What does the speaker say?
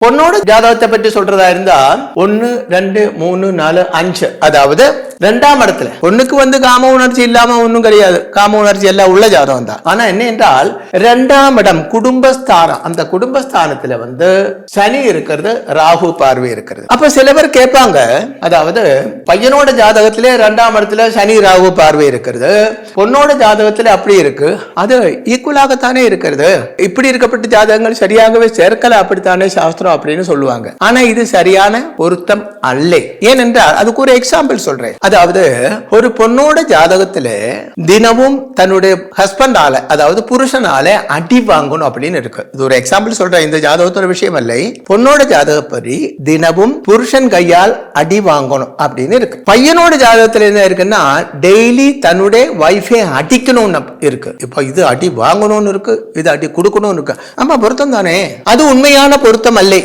பொண்ணோட ஜாதகத்தை பற்றி சொல்றதா இருந்தா 1, 2, 3, 4, 5 அதாவது 2ஆம் இடத்துல பொண்ணுக்கு காம உணர்ச்சி இல்லாம ஒண்ணும் கிடையாது. காம உணர்ச்சி எல்லாம் உள்ள ஜாதகம் தான். ஆனா என்ன என்றால் 2ஆம் இடம் குடும்பஸ்தானம், அந்த குடும்பஸ்தானத்துல சனி இருக்கிறது, ராகு பார்வை இருக்கிறது. அப்ப சில பேர் கேட்பாங்க, அதாவது பையனோட ஜாதகத்திலே 2ஆம் இடத்துல சனி ராகு பார்வை இருக்கிறது, பொண்ணோட ஜாதகத்துல அப்படி இருக்கு, அது ஈக்குவலாகத்தானே இருக்கிறது, இப்படி இருக்கப்பட்ட ஜாதகங்கள் சரியாகவே சேர்க்கல, அப்படித்தானே சாஸ்திரம் அப்படின்னு சொல்லுவாங்க. ஆனா இது சரியான பொருத்தம் அல்ல. ஏனென்றால் அதுக்கு ஒரு எக்ஸாம்பிள் சொல்றேன். அதாவது ஒரு பொண்ணோட ஜாதகத்துல தினமும் தன்னுடைய ஹஸ்பண்டால, அதாவது புருஷனால அடி வாங்கணும் அப்படின்னு இருக்கு. இது ஒரு எக்ஸாம்பிள் சொல்றேன், இந்த ஜாதகத்தோட விஷயம் அல்ல. பொண்ணோட ஜாதகப்படி தினமும் புருஷன் கையால் அடி வாங்கணும் அப்படின்னு இருக்கு. பையனோட ஜாதகத்துல என்ன இருக்குன்னா டெய்லி தன்னுடைய வைஃபை அடிக்கணும்னு இருக்கு. இப்ப இது அடி வாங்கணும்னு இருக்கு, இது அடி கொடுக்கணும்னு இருக்கு. ஆமா பொருத்தம் தானே, அது உண்மையான பொருத்தம் அல்ல.